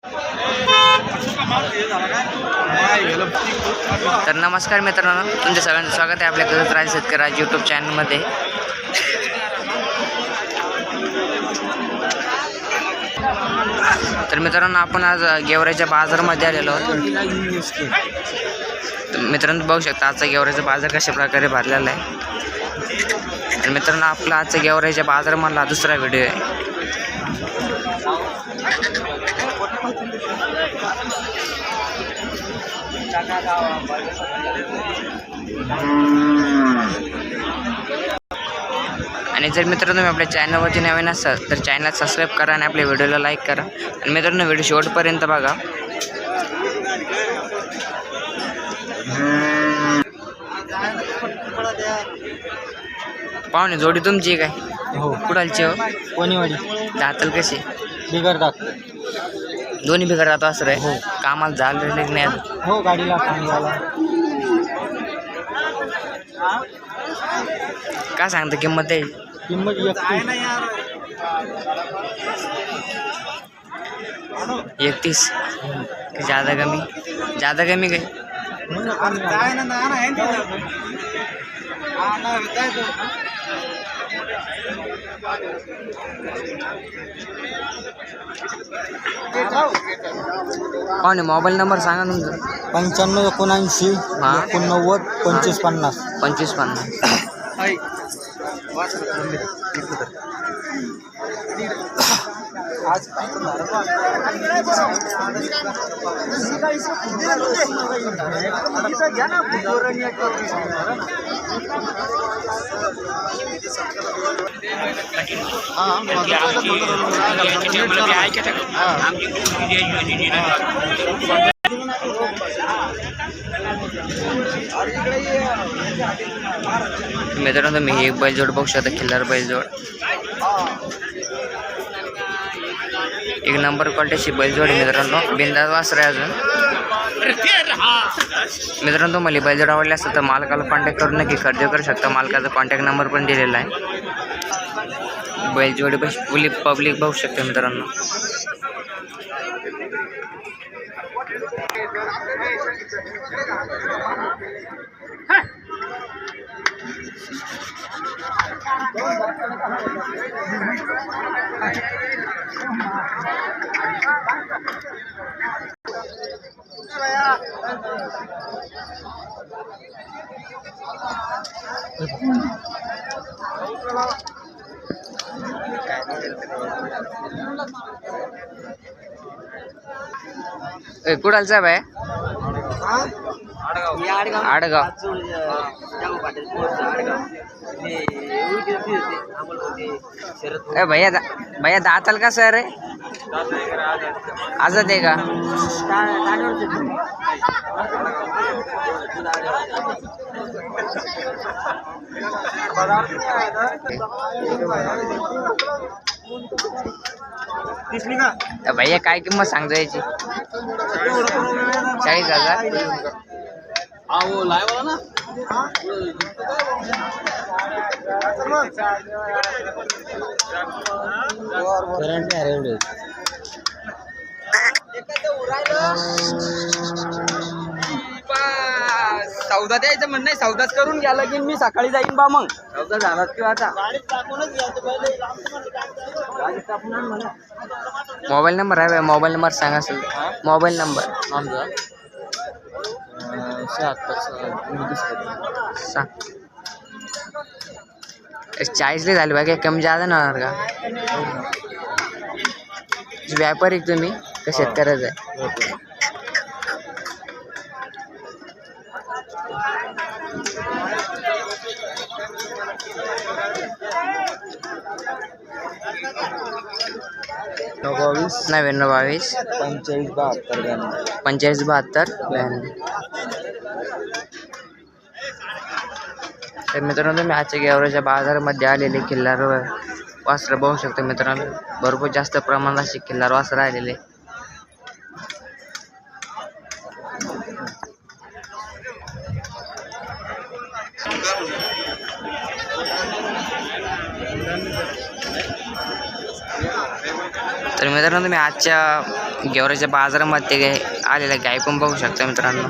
तर नमस्कार मित्रांनो, तुमच्या सगळ्यांचं स्वागत आहे आपल्या गरज राज शेतकरी यूट्यूब चॅनलमध्ये. तर मित्रांनो, आपण आज गेवराईच्या बाजारामध्ये आलेलो आहोत. मित्रांनो बघू शकता आजचा गेवराईचा बाजार कशा प्रकारे भरलेला आहे. तर मित्रांनो, आपला आजचा गेवराईच्या बाजारामधला दुसरा व्हिडिओ आहे. आणि जर मित्रांनो तुम्ही आपल्या चॅनलवरती नवीन असाल तर चॅनलला सबस्क्राईब करा आणि आपल्या व्हिडिओला लाईक करा. आणि मित्रांनो व्हिडिओ शेवटपर्यंत बघा. पाहुणे जोडी तुमची काय? हो. कुडालची हो? कोणीवाडी दातल कशी? बिघडतात. दोन्ही बिघडतात असं हो. आहे. कामाला झालं नाही अजून? हो, गाडीला पाणी झाला. काय सांगता किंमत आहे? किंमत 31. ज़्यादा कमी काय? पाहुणे मोबाईल नंबर सांगा तुमचा. 95 79 89 25 50. 2550. मित्रांनो तुम्ही एक बैलजोड बघू शकता. खिल्लार बैलजोड, एक नंबर क्वालिटीची बैलजोड आहे मित्रांनो. बिंदास वासर आहे अजून. मित्रांनो तुम्हाला बैलजोड आवडली असेल तर मालकाला कॉन्टॅक्ट करून नक्की खरेदी करू शकता. मालकाचा कॉन्टॅक्ट नंबर पण दिलेला आहे. बैलजोडी फुली पब्लिक बघू शकते मित्रांनो. कुडालचा आहे आडगाव. भैया दाताल का सर आहे? आजच आहे का? भैया काय किंमत सांगतो याची? 40,000. सौदा द्यायचं म्हणणं नाही. सौदाच करून घ्या लगीन. मी सकाळी जाईन बा. मग सौदा झाला किंवा आता मोबाईल नंबर आहे. मोबाईल नंबर सांगा सर. मोबाईल नंबर 40 झाली बाकी कमी जादा नाही होणार का? व्यापारी तुम्ही का शेतकऱ्याचं आहे? बावीस 99 45 72 92. तर मित्रांनो तुम्ही आजच्या गेवराईच्या बाजारामध्ये आलेले खिल्लार वासरं बघू शकता मित्रांनो. भरपूर जास्त प्रमाणात असे खिल्लार वासरं आलेले. तर मित्रांनो तुम्ही आजच्या गेवराच्या बाजारामध्ये आलेल्या गाय पण बघू शकता मित्रांनो.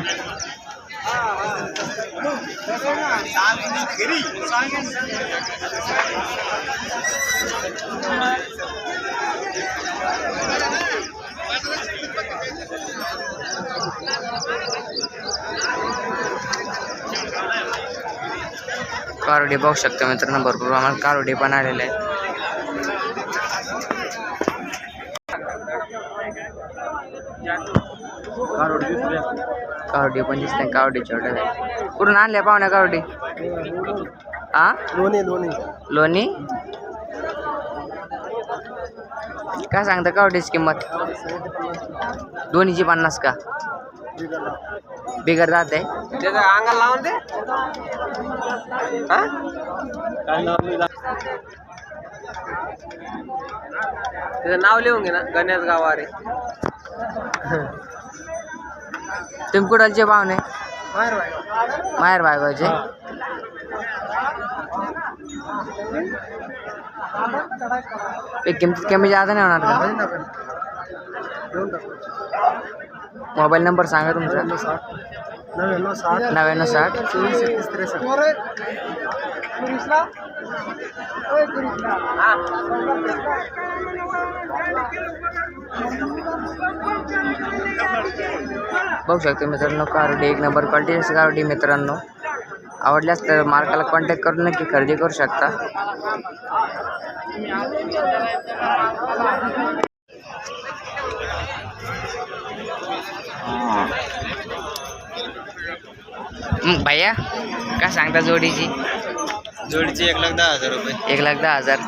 कारोडी बघू शकता मित्रांनो, भरपूर प्रमाणात कारोडी पण आलेले आहे. कावडी पण दिसते, कावडी छोटे कुठून आणल्या पाहुण्या कावडी? हा लोणी काय सांगता कावडीची किंमत? दोन्हीची 50 का? बिगर जात आहे. अंगाला लावून दे. त्याचं नाव लिहून घे ना, गणेश गावारे. तुम्ही कुठलचे पाहुणे? माहेर बायकोचे. किंमत कमी जादा नाही होणार का? मोबाईल नंबर सांगा तुमचा. 9960 बघू शकतो मित्रांनो. कारोडी एक नंबर क्वालिटीची कारोडी मित्रांनो. आवडल्यास तर मार्काला कॉन्टॅक्ट करून नक्की खरेदी करू शकता. भैया काय सांगता जोडीची? जोडीची 1,10,000 रुपये. 1,10,000.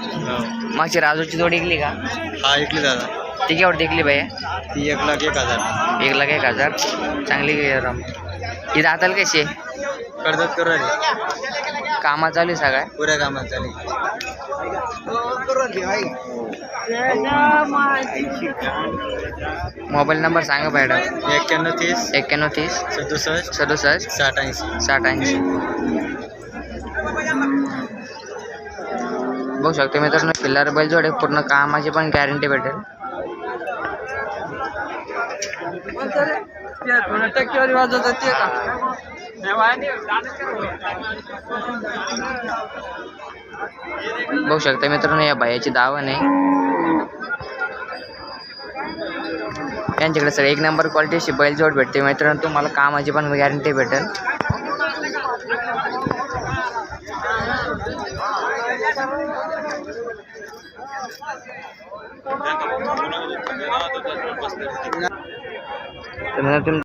मागची राजूची जोडी इकली का? हा, इकली दादा. ती केवढी इकली भैया? ती 1,01,000. 1,01,000. चांगली ही दाताल कशी आहे? कर्जत करू राहिली. कामात चालू आहे सगळ्या? पुऱ्या कामात चालू. मोबाईल नंबर सांगा मॅडम. 9130 9130 67 67 87. 6080. बघू शकतो मित्रांनो, किल्लार बैल जोडे पूर्ण कामाची पण गॅरंटी भेटेल. टक्केवारी वाजवत ते का? बघू शकता मित्रांनो, या बायाची दावण आहे. त्यांच्याकडे सर एक नंबर क्वालिटीची बैल जोड भेटते मित्रांनो. तुम्हाला कामाची पण गॅरंटी भेटेल. तर